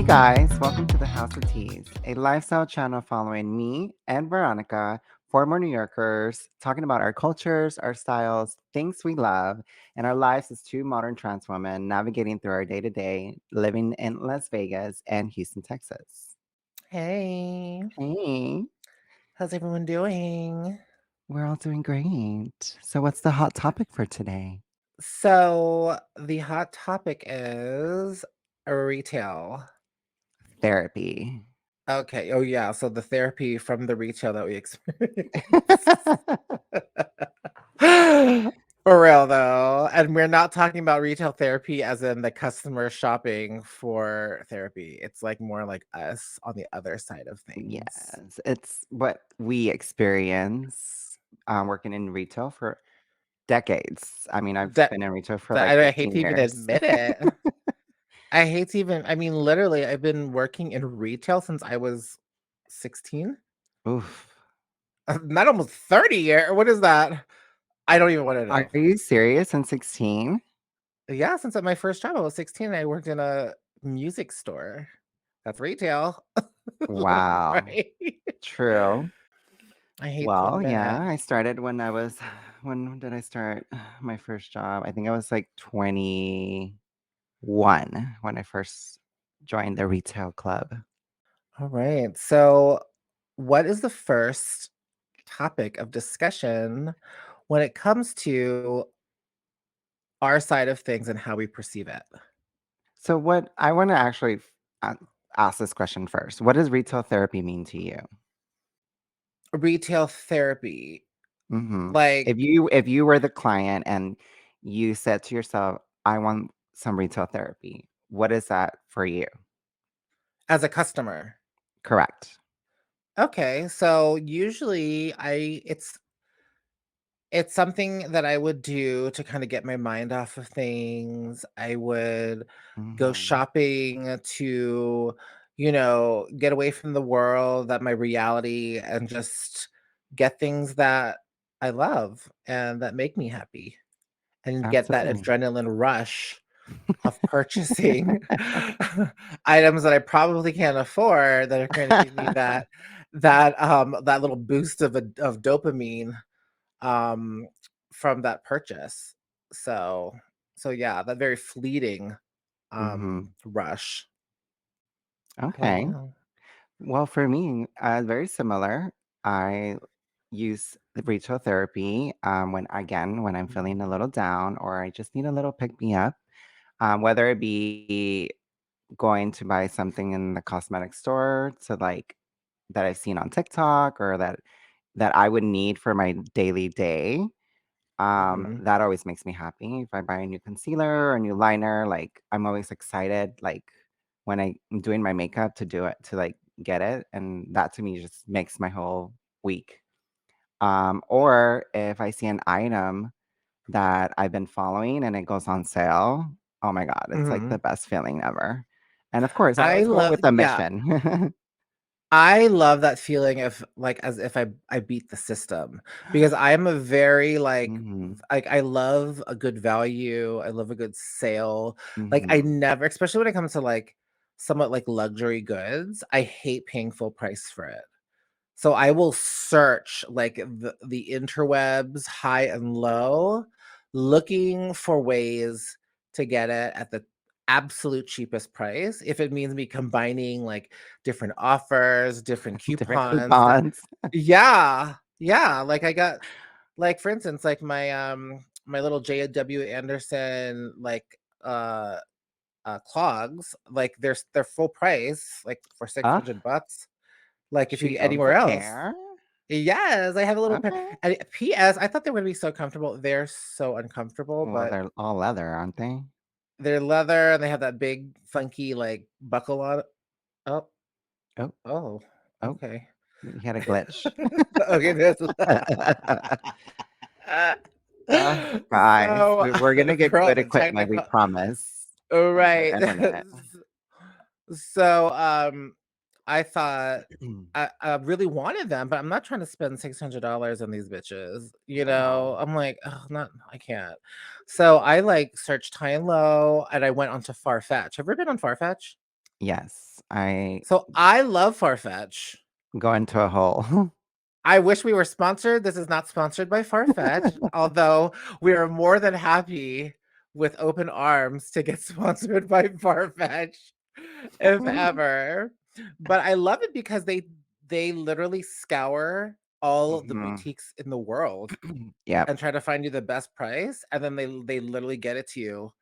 guys, welcome to the House of Teas, a lifestyle channel following me and Veronica, former New Yorkers, talking about our cultures, our styles, things we love, and our lives as two modern trans women navigating through our day to day living in Las Vegas and Houston, Texas. Hey, Hey, how's everyone doing? we're all doing great. So, what's the hot topic for today? So, the hot topic is retail. Therapy. Okay. Oh, yeah. So, the therapy from the retail that we experience. For real, though. And we're not talking about retail therapy as in the customer shopping for therapy. It's like more like us on the other side of things. Yes, it's what we experience working in retail for decades. I mean, I've That, been in retail for that like I hate 15 to even years. admit it. I mean, literally, I've been working in retail since I was 16. Oof. Not almost 30 years. What is that? I don't even want to Are know. you serious? In 16? Yeah, since at my first job, I was 16. I worked in a music store. That's retail. Wow. Right? True. I hate to Well, yeah, admit. I started when I was, when did I start my first job? I think I was like 21 when I first joined the retail club. All right. So, what is the first topic of discussion when it comes to our side of things and how we perceive it? So, what I want to actually uh, ask this question first. What does retail therapy mean to you? Retail therapy. Mhm. Like, If you were the client and you said to yourself, "I want some retail therapy," what is that for you? as a customer. Correct. Okay, so usually it's something that I would do to kind of get my mind off of things. I would go Mhm. shopping to, get away from the world, that my reality, and just get things that I love and that make me happy and get that Absolutely. adrenaline rush of purchasing items that I probably can't afford that are gonna give me that little boost of dopamine, um, from that purchase. So yeah, that very fleeting, Mhm. rush. How about Okay. you? Well, for me, very similar. I use the retail therapy when, again, when I'm feeling a little down or I just need a little pick me up, whether it be going to buy something in the cosmetic store to like that I've seen on TikTok or that I would need for my daily day. Mhm. That always makes me happy. If I buy a new concealer or a new liner, like I'm always excited, like when I'm doing my makeup to do it, to like get it. And that to me just makes my whole week. Or if I see an item that I've been following and it goes on sale, oh my God, it's like the Mhm. best feeling ever. And of course, I I always go love with a yeah. mission. I love that feeling of like as if I beat the system because I am a very Hmm. like I love a good value. I love a good sale. Like I Hmm. never, especially when it comes to like somewhat like luxury goods, I hate paying full price for it. So I will search like the interwebs high and low looking for ways to get it at the absolute cheapest price if it means me combining like different offers, different Different coupons. coupons. Yeah. Yeah, like I got like for instance like my little JW Anderson like uh clogs like they're full price like for Ah, $600 like if you she get owns anywhere a else. pair. Yes, I have a little pair. Okay. And PS, I thought they were gonna be so comfortable. They're so uncomfortable, Well, but they're all leather, aren't they? they're leather and they have that big funky like buckle on it. Oh, Oh, oh, oh, okay. you had a glitch. Okay, this. Guys, So, we're gonna get girl, good the equipment, we technical. promise. And good Right. internet. So, I thought I really wanted them, but I'm not trying to spend $600 on these bitches. No. I'm like, oh, not I can't. So I like searched high and low, and I went onto Farfetch. Have you ever been on Farfetch? Yes, I So I love Farfetch. go into a hole. I wish we were sponsored. This is not sponsored by Farfetch, although we are more than happy with open arms to get sponsored by Farfetch if ever. But I love it because they literally scour all of the Mhm. boutiques in the world Yep. and try to find you the best price, and then they literally get it to you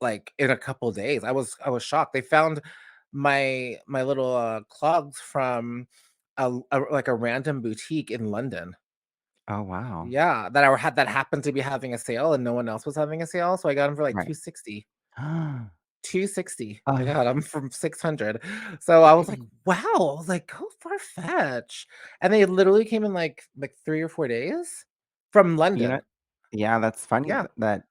like in a couple days. I was shocked. They found my little clogs from like a random boutique in London. Oh, wow. Yeah, that happened to be having a sale and no one else was having a sale. So I got them for like Right. 260. 260. I Oh, got them from 600. So I was like, wow. I was like, go far fetch. And they literally came in like 3 or 4 days from you know London. yeah, that's funny Yeah. that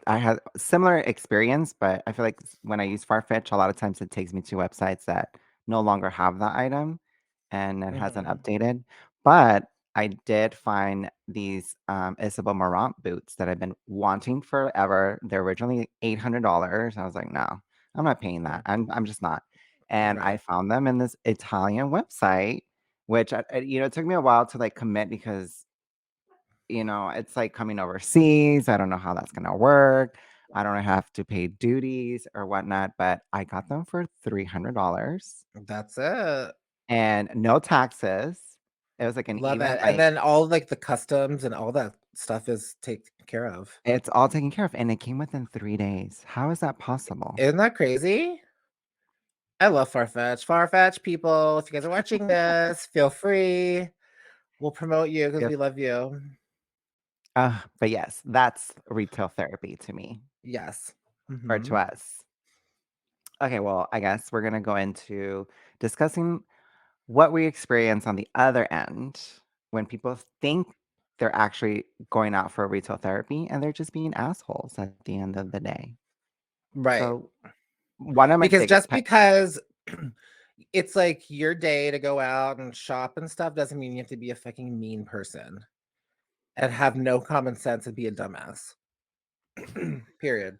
I had a similar experience, but I feel like when I use Farfetch, a lot of times it takes me to websites that no longer have the item and it hasn't Hmm. updated. But I did find these Isabel Marant boots that I've been wanting forever. They're originally $800. I was like, no, I'm not paying that. I'm just not. And I Right. found them in this Italian website, which it took me a while to like commit because it's like coming overseas. I don't know how that's gonna work. I don't have to pay duties or whatnot, but I got them for $300 That's it. and no taxes. It was like an Love even it, and like then all, like, the customs and all that stuff is taken care of. it's all taken care of and it came within 3 days. How is that possible? Isn't that crazy? I love Farfetch. Farfetch people, if you guys are watching this, feel free. We'll promote you because If we love you. but yes, that's retail therapy to me Yes. or to Mhm. us. Okay, well, I guess we're gonna go into discussing what we experience on the other end when people think they're actually going out for retail therapy and they're just being assholes at the end of the day. Right. So, one of my Because biggest just pet because it's, like, your day to go out and shop and stuff doesn't mean you have to be a fucking mean person and have no common sense and be a dumbass. Period.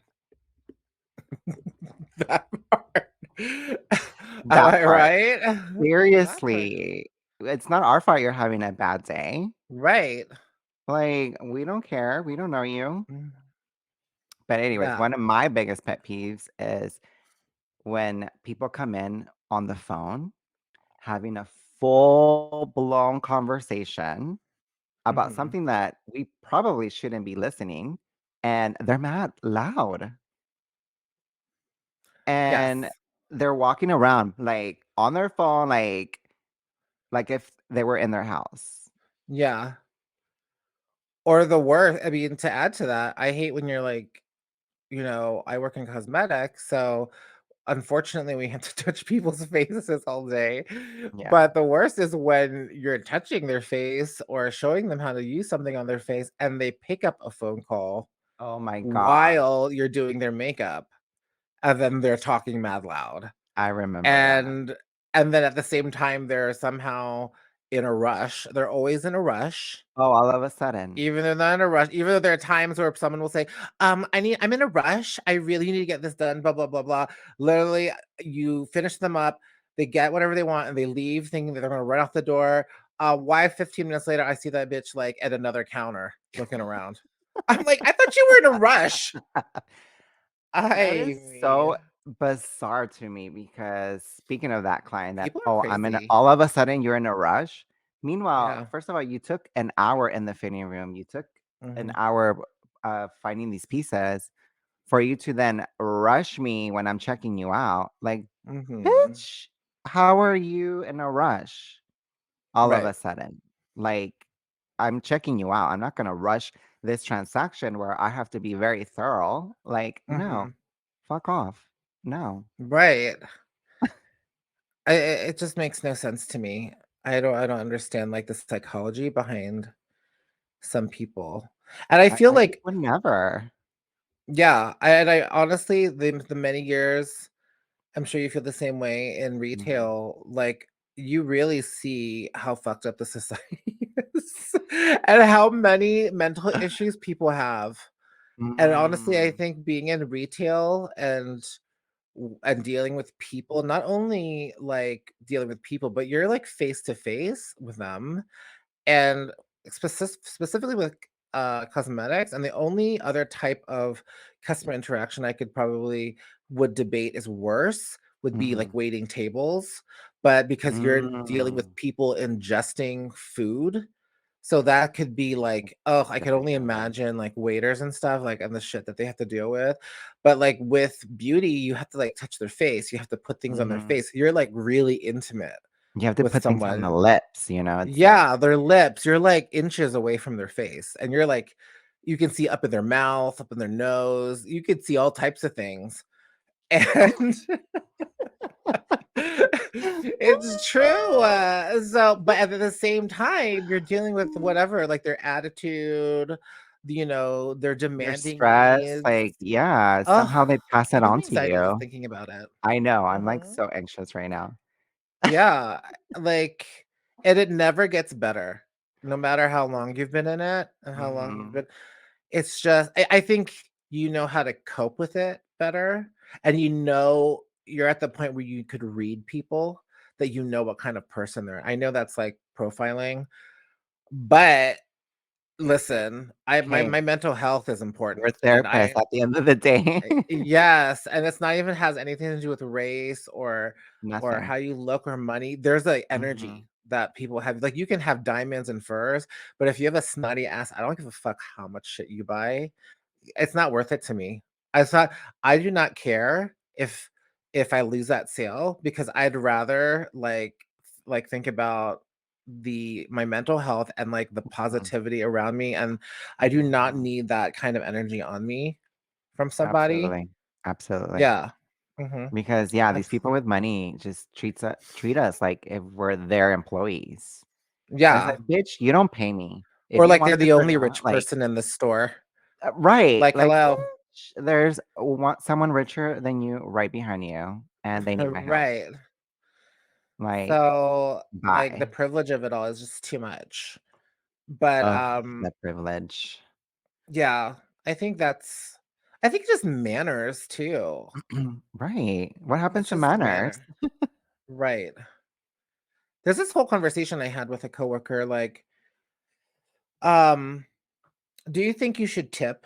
That part. Am that I part. right? That part. Seriously, it's not our fault you're having a bad day. Right. Like, we don't care. We don't know you. Mm, But anyways, that. one of my biggest pet peeves is when people come in on the phone having a full blown conversation about Mhm. something that we probably shouldn't be listening, and they're mad loud, and Yes. they're walking around, like, on their phone, like if they were in their house. Yeah. Or the worst, I mean, to add to that, I hate when you're like, I work in cosmetics, so unfortunately we have to touch people's faces all day. Yeah. But the worst is when you're touching their face or showing them how to use something on their face and they pick up a phone call Oh my gosh. while you're doing their makeup and then they're talking mad loud. I remember that. And and then at the same time, they're somehow in a rush. They're always in a rush, Oh, all of a sudden. even though they're not in a rush, even though there are times where someone will say, I'm in a rush. I really need to get this done, blah, blah, blah, blah. Literally, you finish them up, they get whatever they want, and they leave thinking that they're gonna run off the door. Why 15 minutes later, I see that bitch like at another counter looking around. I'm like, I thought you were in a rush. That is I so mean, bizarre to me because speaking of that client that, people are "Oh, I'm in a crazy. all of a sudden you're in a rush." Meanwhile, Yeah. first of all, you took an hour in the fitting room. You took an Hmm. hour finding these pieces for you to then rush me when I'm checking you out. Like, Hmm. bitch, how are you in a rush all of Right. a sudden? Like, I'm checking you out. I'm not going to rush this transaction where I have to be very thorough. Like, no, Mhm. fuck off. No. Right. It just makes no sense to me. I don't understand, like, the psychology behind some people. And I feel I just like would never. yeah, I honestly, the many years, I'm sure you feel the same way in Mhm. retail, like, you really see how fucked up the society is and how many mental issues people have. And honestly, I Mm. think being in retail and and dealing with people, not only like dealing with people, but you're like face to face with them, and specifically with cosmetics. And the only other type of customer interaction I could probably would debate is worse would be like Mhm. waiting tables, but because you're dealing Mm. with people ingesting food, so that could be like, oh, I could Different only story. imagine like waiters and stuff, like, and the shit that they have to deal with. But like with beauty, you have to like touch their face, you have to put things on their Mhm. face. You're like really intimate You have to with put things on the someone. lips, you know, it's like Yeah, their lips, you're like inches away from their face, and you're like, you can see up in their mouth, up in their nose, you could see all types of things. And it's true. So, but at the same time, you're dealing with whatever, like their attitude, their Their demanding stress, needs. like, yeah, Oh, somehow they pass it give on me to anxiety just you. thinking about it. I know, I'm, like, Mhm. so anxious right now. Yeah, like, and it never gets better, no matter how long you've been in it and how long you've Mhm. been. It's just, I think you know how to cope with it better, and you're at the point where you could read people, that you know what kind of person they're. I know that's like profiling, but listen, I my Hey, my mental health is we're important, and therapists at the end of the day. yes, and it's not even has anything to do with race or Nothing. how you look or money. There's a energy Mhm. that people have. Like you can have diamonds and furs, but if you have a snotty ass, I don't give a fuck how much shit you buy. It's not worth it to me. I thought I do not care if I lose that sale, because I'd rather like think about the my mental health and like the Mhm. positivity around me, and I do not Mhm. need that kind of energy on me from somebody. Absolutely. Absolutely. Yeah. Mhm. Because, yeah, these That's people with money just treat us like if we're their employees. And it's yeah. like, "Bitch, you don't pay me. If Or you like want they're this the or only not," rich like person in the store. right, Like, like, hello. "Bitch, there's want someone richer than you right behind you, and they need my help." Right. Like, So, like, the "Bye." privilege of it all is just too much. But, Ugh, that privilege. yeah, I think just manners too. Right. What It's happens to just manners? manner. Right. There's this whole conversation I had with a coworker, like, um, do you think you should tip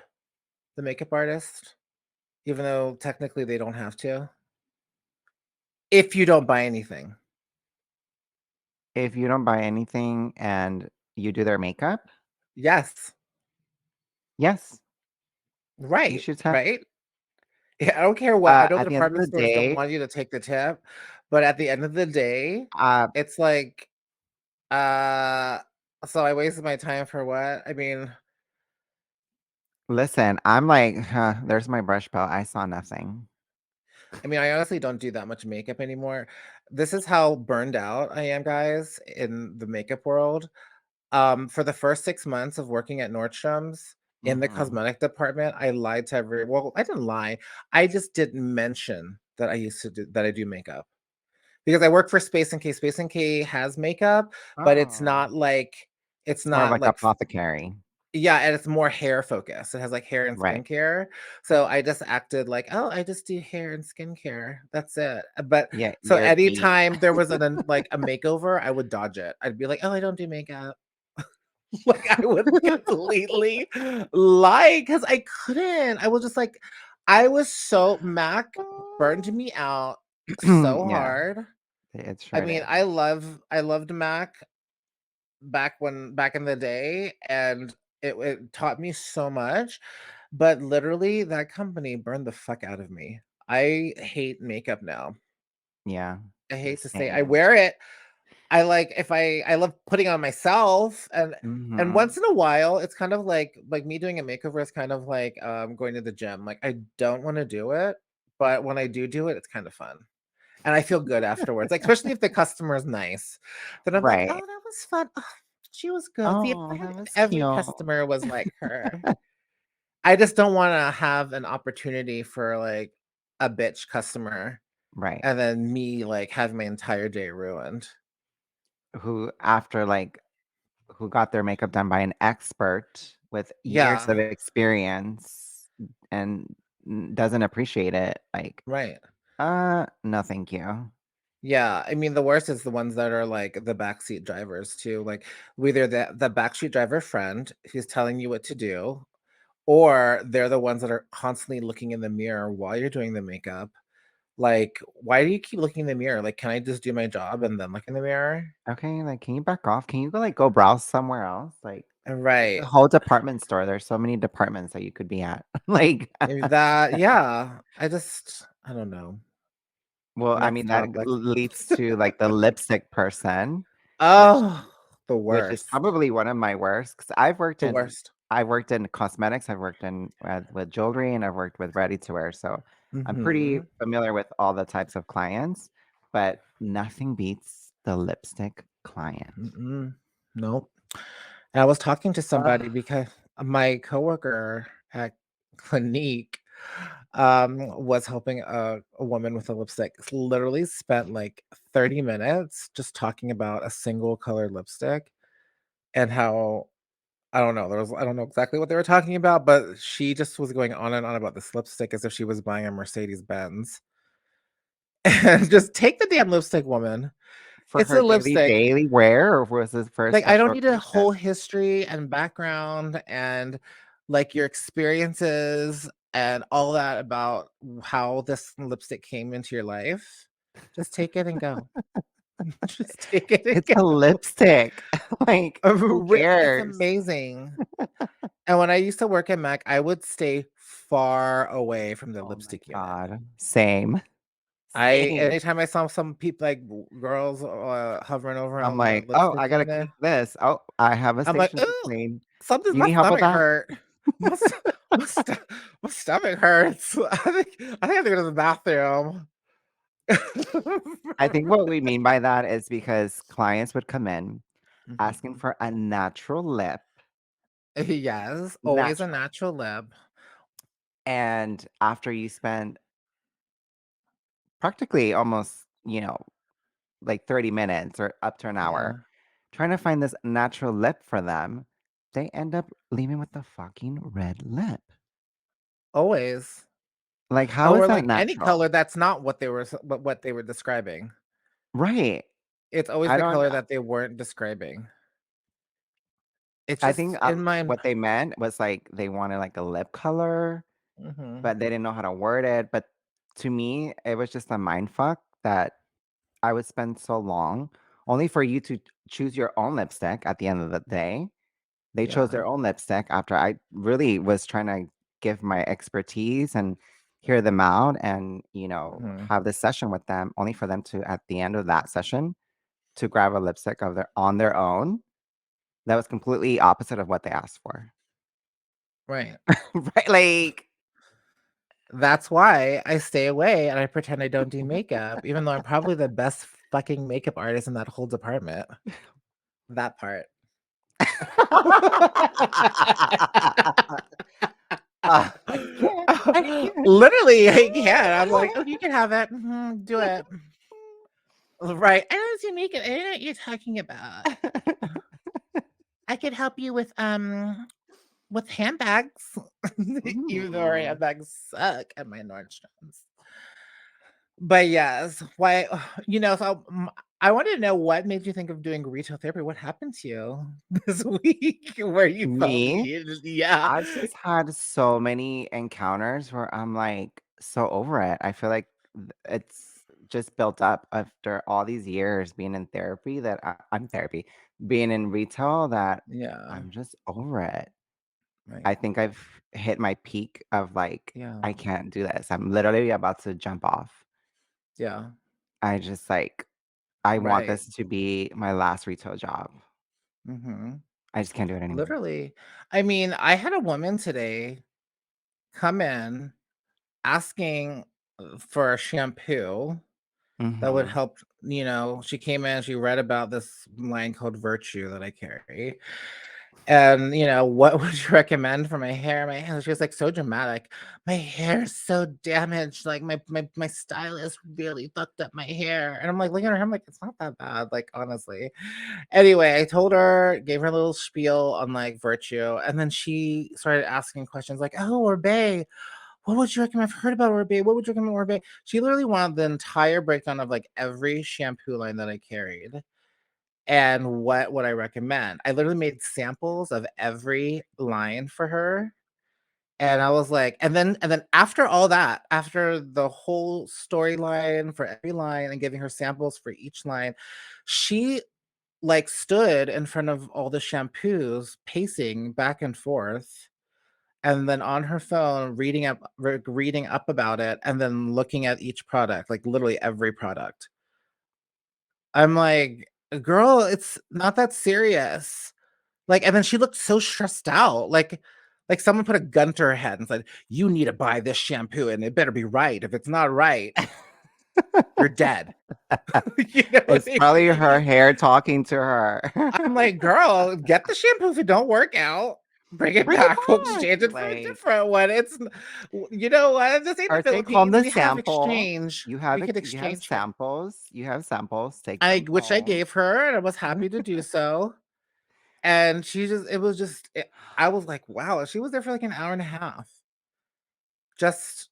the makeup artist, even though technically they don't have to, if you don't buy anything? If you don't buy anything and you do their makeup, Yes. yes, you Right, should tip. right? Yeah, I don't care what, I know the At the end of department the stores don't day, want you to take the tip, but at the end of the day, uh, it's like, uh, so I wasted my time for what? I mean, listen, I'm like, "Huh, there's my brush belt. I saw nothing." I honestly don't do that much makeup anymore. This is how burned out I am, guys, in the makeup world. For the first 6 months of working at Nordstrom's in the Mhm. cosmetic department, I lied to well, I didn't lie. I just didn't mention that I do makeup. Because I work for Space NK. Space NK has makeup, but Oh, it's it's more of not like like apothecary. yeah, and it's more hair focused. It has like hair and Right. skincare. So I just acted like, oh, I just do hair and skincare. That's it. But Yeah, so you're B. anytime there was like a makeover, I would dodge it. I'd be like, oh, I don't do makeup. Like I would completely lie because I couldn't. I was just like, I was so Mac burned me out so Yeah, hard. it I sure mean, did. I loved Mac back in the day, and it taught me so much, but literally that company burned the fuck out of me. I hate makeup now. Yeah, I hate to say I same. wear it. I like if I love putting on myself, and Mhm. once in a while it's kind of like me doing a makeover is kind of like going to the gym. Like I don't want to do it, but when I do it, it's kind of fun. And I feel good afterwards, like, especially if the customer is nice. Then I'm like, "Oh, Right. that was fun. Oh, she was good." See, Oh, that if was every cute. customer was like her. I just don't wanna have an opportunity for, like, a bitch customer Right. and then me, like, having my entire day ruined. Who after, like who got their makeup done by an expert with years of Yeah, experience and doesn't appreciate it, like, right. No, thank you. Yeah, I mean, the worst is the ones that are, like, the backseat drivers too, like, whether the backseat driver friend who's telling you what to do, or they're the ones that are constantly looking in the mirror while you're doing the makeup. Like, why do you keep looking in the mirror? Like, can I just do my job and then look in the mirror? Okay, like, can you back off? Can you go, like, go browse somewhere else? Like, it's a Right. whole department store. There's so many departments that you could be at. Like, That yeah, I don't know. well, I Next mean, that topic. leads to, like, the lipstick person, which Oh, the which is worst. probably one of my worst, because 'cause The worst. I've worked in cosmetics, I've worked in, with jewelry, and I've worked with ready to wear, so I'm pretty Mhm. familiar with all the types of clients, but nothing beats the lipstick client. Mm-mm. Nope. And I was talking to Ugh. somebody because my coworker at Clinique was helping a woman with a lipstick. Literally spent like 30 minutes just talking about a single colored lipstick and how I don't know exactly what they were talking about, but she just was going on and on about this lipstick as if she was buying a Mercedes Benz. And just take the damn lipstick, woman. For It's her a lipstick. daily wear, or was this for a Like, I don't special need a occasion? whole history and background and, like, your experiences and all that about how this lipstick came into your life. Just take it and go. Just take it and It's a go. lipstick. Like, who It's cares? amazing. And when I used to work at Mac, I would stay far away from the Oh my lipstick unit. god. Same. I Same. anytime I saw some people, like, girls, hovering over I'm on the like, "Oh, lipstick I gotta clean unit, this. Oh, I have a I'm like, station to "Ooh, clean. something You my need help with stomach that?" hurt. My st my sto my stomach hurts. I think I have to go to the bathroom." I think what we mean by that is because clients would come in asking Mhm. for a natural lip, Yes, always a natural, natural lip. and after you spend practically almost, like 30 minutes or up to an hour Yeah, trying to find this natural lip for them, they end up leaving with the fucking red lip. always. Like, how is Or, that like, any natural? color that's not what they were describing. Right. It's always I the don't color that they weren't describing. It's I think, just in my what they meant was, like, they wanted, like, a lip color, Mhm. but they didn't know how to word it, but to me, it was just a mind fuck that I would spend so long only for you to choose your own lipstick at the end of the day. They chose Yeah. their own lipstick after I really was trying to give my expertise and hear them out and, Mhm. have this session with them, only for them to, at the end of that session, to grab a lipstick of their own that was completely opposite of what they asked for. Right. Right, like That's why I stay away and I pretend I don't do makeup, even though I'm probably the best fucking makeup artist in that whole department. That part. I can't, I can't. Literally, I can. I'm like, "Oh, you can have it. Mhm, do it." Right. "I don't do makeup. I don't know what you're talking about. I could help you with handbags." Even though our Ooh. handbags suck at my Nordstrom's. But yes, why I wanted to know what made you think of doing retail therapy. What happened to you this week where you felt Me? needed yeah. I've just had so many encounters where I'm like so over it. I feel like it's just built up after all these years being in therapy that I'm therapy, being in retail that Yeah, I'm just over it. right. I think I've hit my peak of like, Yeah, I can't do this. I'm literally about to jump off. yeah, I just like, I want right. this to be my last retail job. Mhm. I just can't do it anymore. Literally. I mean, I had a woman today come in asking for a shampoo that would Hmm. help, she came in, she read about this line called Virtue that I carry. And, "What would you recommend for my hair?" My hair she was, like, so dramatic. "My hair is so damaged, like, my stylist really fucked up my hair." And I'm, like, looking at her, I'm like, "It's not that bad, like, honestly." Anyway, I told her, gave her a little spiel on, like, Virtue, and then she started asking questions like, "Oh, or bae, "What would you recommend? I've heard about Oribe. What would you recommend Oribe?" She literally wanted the entire breakdown of, like, every shampoo line that I carried and what would I recommend. I literally made samples of every line for her, and I was like and then after all that, after the whole storyline for every line and giving her samples for each line, she, like, stood in front of all the shampoos, pacing back and forth, and then on her phone reading up about it, and then looking at each product, like, literally every product. I'm like, "Girl, it's not that serious." Like, and then she looked so stressed out, like someone put a gun to her head and said, "You need to buy this shampoo, and it better be right. If it's not right, you're dead." You know what It's I probably her mean? hair talking to her. I'm like, "Girl, get the shampoo if it don't work out. Bring it Bring it back. We'll back, exchange it for a like, different one." You know what? This ain't the or take home Philippines. the We have sample. exchange. You We have could you have exchange it. samples, take I them which I home. gave her, and I was happy to do so. And she just it was just it I was like, "Wow." She was there for, like, an hour and a half, just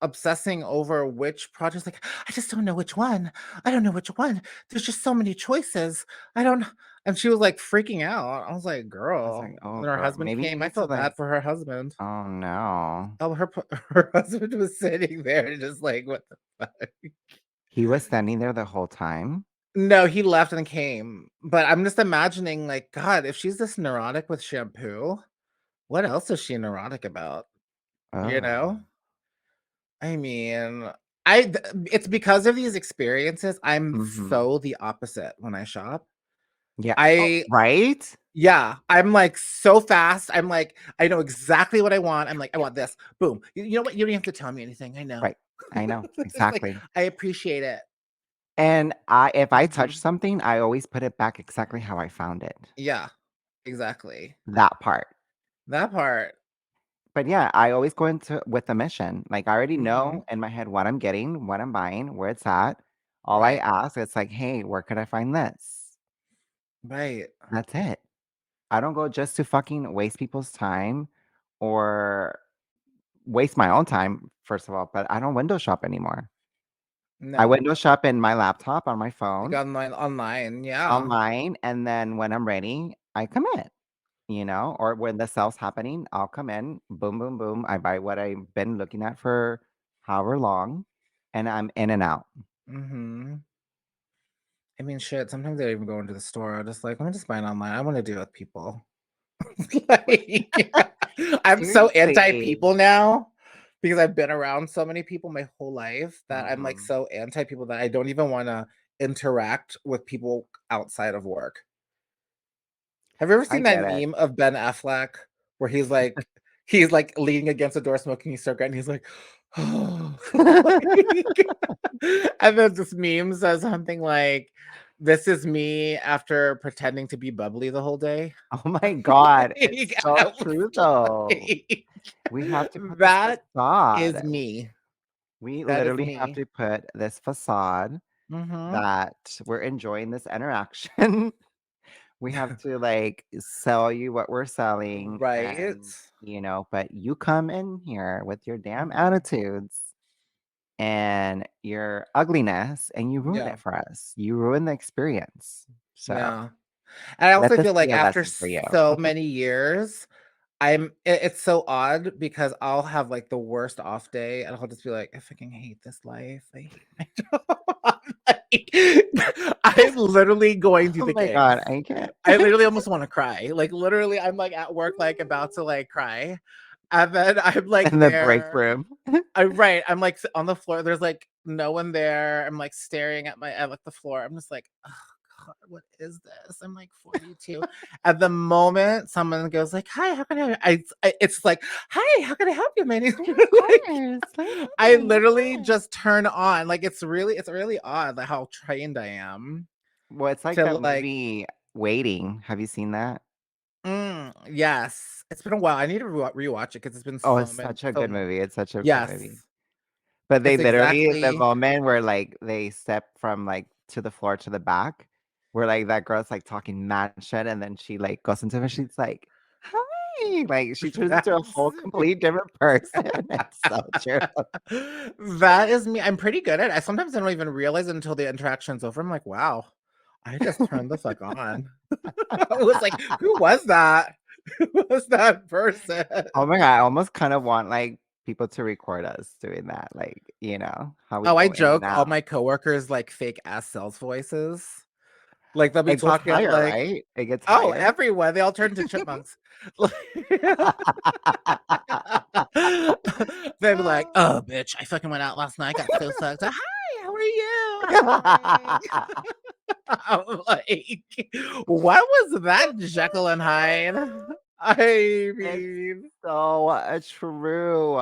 obsessing over which projects, like, "I just don't know which one. I don't know which one. There's just so many choices. I don't," and she was, like, freaking out. I was like, I was like, "Girl." "Oh, When her girl, husband maybe you came, I need to, felt like." bad for her husband. Oh, no. Oh, her husband was sitting there just like, "What the fuck?" He was standing there the whole time? No, he left and came, but I'm just imagining, like, God, if she's this neurotic with shampoo, what else is she neurotic about, you Oh. know? I mean, it's because of these experiences, I'm Mhm. so the opposite when I shop. Yeah. Oh, I right? Yeah, I'm, like, so fast, I'm like, I know exactly what I want, I'm like, "I want this." Boom. You know what? You don't have to tell me anything, I know. Right. I know, It's just like, exactly. I appreciate it. And if I touch Mhm. something, I always put it back exactly how I found it. Yeah, exactly. That part. That part. But yeah, I always go into with a mission. Like, I already Mhm. know in my head what I'm getting, what I'm buying, where it's at. All I Right. ask, it's like, "Hey, where could I find this?" Right. That's it. I don't go just to fucking waste people's time or waste my own time, first of all, but I don't window shop anymore. I No. window shop in my laptop on my Like, phone, online, yeah. online, and then when I'm ready, I come in, or when the sale's happening, I'll come in, boom, boom, boom. I buy what I've been looking at for however long, and I'm in and out. Mhm. I mean, shit, sometimes I don't even go into the store, I'm just like, "Let me just buy it online, I wanna deal with people." Like, I'm so Seriously. anti-people now because I've been around so many people my whole life that I'm, like, Mhm. so anti-people that I don't even wanna interact with people outside of work. Have you ever I seen that get it. meme of Ben Affleck where he's leaning against a door smoking a cigarette and he's like, "Oh," like, and then this meme says something like, "This is me after pretending to be bubbly the whole day." Oh my god, it's Like, so I was true though. like, We have to put this that is facade. me. We That is literally have me. to put this facade Mhm. that we're enjoying this interaction. We have to, like, sell you what we're selling Right? and, but you come in here with your damn Mhm. attitudes and your ugliness, and you ruin Yeah. it for us. You ruin the experience. So, Yeah. And I let also this feel be like a after lesson for you. so many years, it's so odd because I'll have, like, the worst off day, and I'll just be like, "I fucking hate this life. I hate my job." I'm literally going through Oh the my god, kicks. I can't. I literally almost wanna cry. Like, literally, I'm, like, at work, like, about to, like, cry, and then I'm, like, In the break there room. right, I'm, like, on the floor, there's, like, no one there, I'm, like, staring at, like, the floor, I'm just like, "Oh god, what is this?" I'm, like, 42. At the moment someone goes like, "Hi, how can it's like, "Hi, how can I help you? My name," Yeah, of like, course. Let me I help you. Of literally course. just turn on, like, it's really odd, like, how trained I am Well, it's like to, that like movie Waiting. Have you seen that? yes, it's been a while, I need to rewatch it because 'cause it's been Oh, so it's many such a so good movie. It's such a good yes, movie. But they it's literally the exactly moment where, like, they step from, like, to the floor to the back, where, like, that girl's, like, talking mad shit, and then she, like, goes into her she's like, "Hi." Like, she turns into a That's whole complete different person. It's so true. that is me. I'm pretty good at it. I sometimes don't even realize it until the interaction's over. I'm like, wow, I just turned the fuck on. I was like, who was that? Who was that person? Oh my god, I almost kind of want, like, people to record us doing that, like, how we Oh, I go in and joke all out. my coworkers like fake ass sales voices. Like they'll be It gets talking higher, like, right? It gets oh, higher. everyone. They all turn into chipmunks. They'd be like, "Oh, bitch, I fucking went out last night. I got so fucked. Hi, how are you? Hi." I'm like, what was that, Jekyll and Hyde? I It's mean, so, true.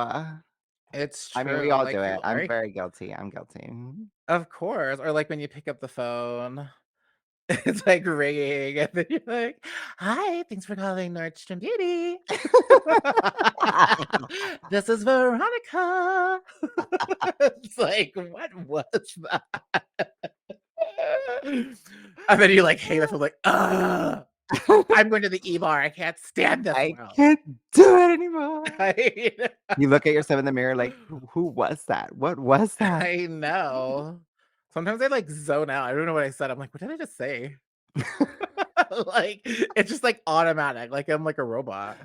it's I mean, true. we I'm all do like, it. you I'm are, very guilty. I'm guilty. Mhm. of course. Or like when you pick up the phone, it's like ringing, and then you're like, "Hi, thanks for calling Nordstrom Beauty. This is Veronica." It's like, what was that? And then you like hang up. I'm like, ugh. I'm going to the ER. I can't stand this I world. can't do it anymore. I, You look at yourself in the mirror like, who was that? What was that? I know. Sometimes I like zone out. I don't know what I said. I'm like, what did I just say? Like it's just like automatic. Like I'm like a robot.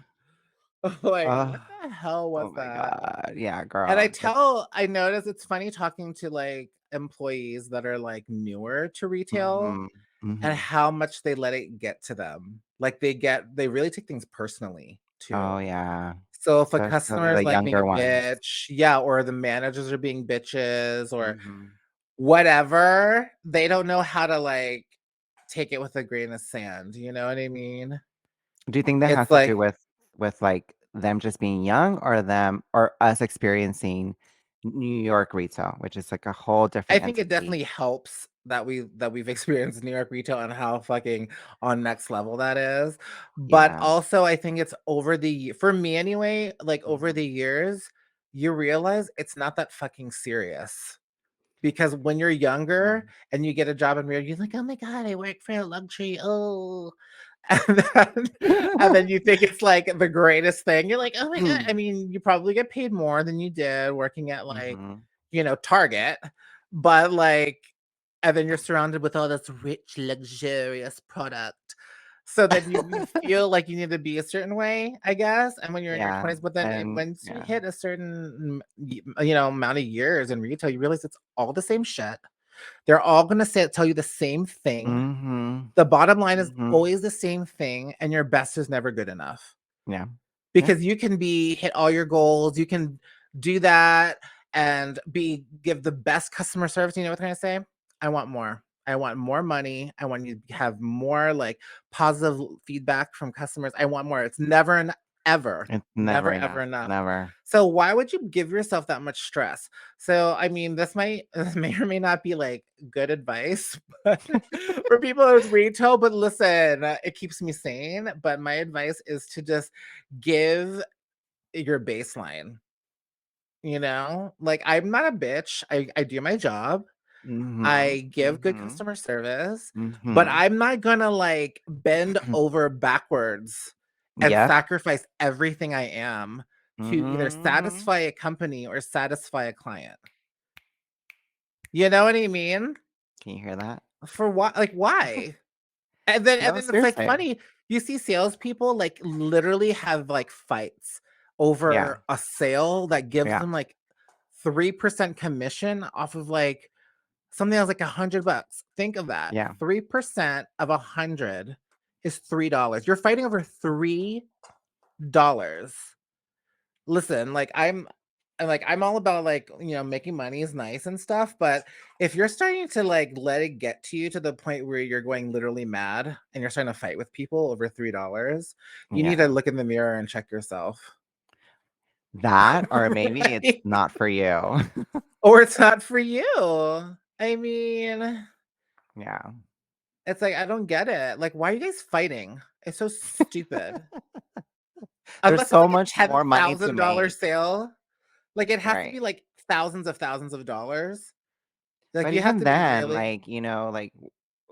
Like, Oh, what the hell was oh my that? god. Yeah, And girl. I notice it's funny talking to like employees that are like newer to retail Mhm. and Mhm. how much they let it get to them. Like they really take things personally Oh, too. yeah. So if a Especially customer the is like being a younger ones. bitch, yeah, or the managers are being bitches or Mhm. whatever, they don't know how to like take it with a grain of sand. You know what I mean? Do you think that It's has to do like with, like, them just being young or them or us experiencing New York retail, which is, like, a whole I different think it entity? definitely helps that we've experienced New York retail and how fucking on next level that is. But Yeah. also I think it's for me anyway, like over Mhm. the years, you realize it's not that fucking serious. Because when you're younger Mm. and you get a job in real, you're like, "Oh my god, I work for a luxury, oh." And then and then you think it's, like, the greatest thing. You're like, "Oh my god." I mean, you probably get paid more than you did working at, like, Mhm. Target, but, like and then you're surrounded with all this rich, luxurious product. So then you feel like you need to be a certain way, I guess, and when you're in your Yeah, 20s, but then and once you yeah. hit a certain, amount of years in retail, you realize it's all the same shit. They're all gonna tell you the same thing. Mhm. The bottom line is Mhm. always the same thing, and your best is never good enough. Yeah. Yeah. Because you can hit all your goals, you can do that and give the best customer service. You know what I'm gonna say? I want more. I want more money. I want you to have more like positive feedback from customers. I want more. It's It's never never ever enough. enough. Never. So why would you give yourself that much stress? So I mean, this may or may not be like good advice, but for people in retail. But listen, it keeps me sane. But my advice is to just give your baseline, like I'm not a bitch. I do my job. Mhm. I give good Mhm. customer service, but Mhm. I'm not gonna like bend over backwards and Yep. sacrifice everything I am to either Mhm. satisfy a company or satisfy a client. You know what I mean? Can you hear that? For what? Like why? And No, then it's like seriously. funny. You see salespeople like literally have like fights Yeah. over a sale that gives Yeah. them like 3% commission off of like something that's like $100. Think of that. Yeah. 3% of 100 is $3. You're fighting over $3. Listen, I'm all about like, making money is nice and stuff, but if you're starting to like let it get to you to the point where you're going literally mad and you're starting to fight with people over $3, you need to Yeah. look in the mirror and check yourself. That or maybe it's Right? not for you. Or it's not for you. I mean, Yeah. it's like I don't get it. Like, why are you guys fighting? It's so stupid. There's Unless it's so like a much more money to $10,000 make. sale, like it has to Right. be like thousands of dollars. Like But you have even to be then, really like,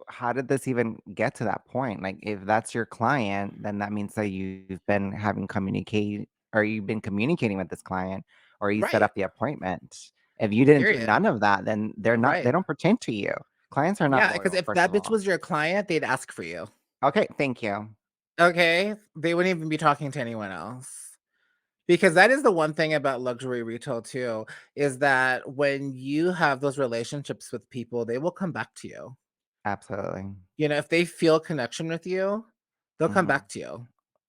how did this even get to that point? Like, if that's your client, then that means that you've been having communicate or you've been communicating with this client or you set Right. up the appointment. If you didn't do Period. none of that, then they Right. don't pertain to you. Clients are not Yeah, because loyal, if first that of bitch all. was your client, they'd ask for you. Okay, thank you. Okay? They wouldn't even be talking to anyone else. Because that is the one thing about luxury retail too, is that when you have those relationships with people, they will come back to you. Absolutely. You know, if they feel connection with you, they'll come Mhm. back to you.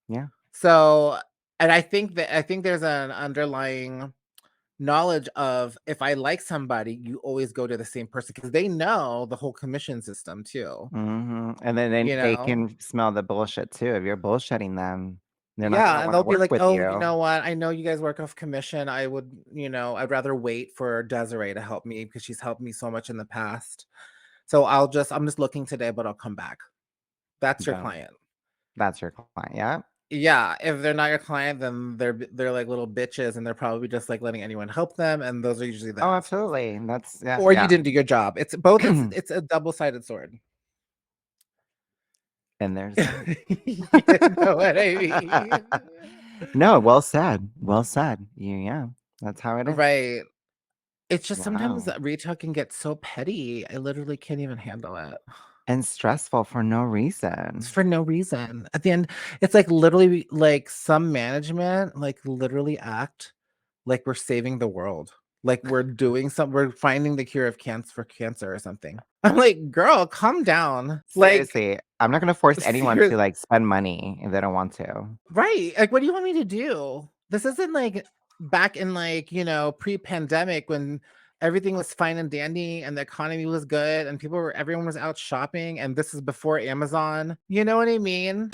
Yeah, So, and I think there's an underlying knowledge of if I like somebody, you always go to the same person because they know the whole commission system too. mhm, and then You they know? can smell the bullshit too. If you're bullshitting them, they're not gonna Yeah, and wanna they'll be work like, with "Oh, you you. know what? I know you guys work off commission. I would, I'd rather wait for Desiree to help me because she's helped me so much in the past. So I'm just looking today, but I'll come back." That's your Boom. client. That's your client, yeah. Yeah, if they're not your client, then they're like little bitches, and they're probably just like letting anyone help them, and those are usually the Oh, assholes. absolutely, that's yeah, Or you yeah. didn't do your job. It's both. It's a double sided sword. And there's that. You know what I mean? No, well said, well said. Yeah, that's how it is. Right. It's just sometimes Wow. that retail can get so petty. I literally can't even handle it. And stressful for no It's reason. for no reason. At the end, it's like literally like some management like literally act like we're saving the world. Like we're finding the cure of cancer for cancer or something. I'm like, girl, calm down. Like, Seriously, I'm not gonna force anyone to, serious, like, spend money if they don't want to. right? Like, what do you want me to do? This isn't like back in like, pre-pandemic when everything was fine and dandy and the economy was good and everyone was out shopping and this is before Amazon. You know what I mean?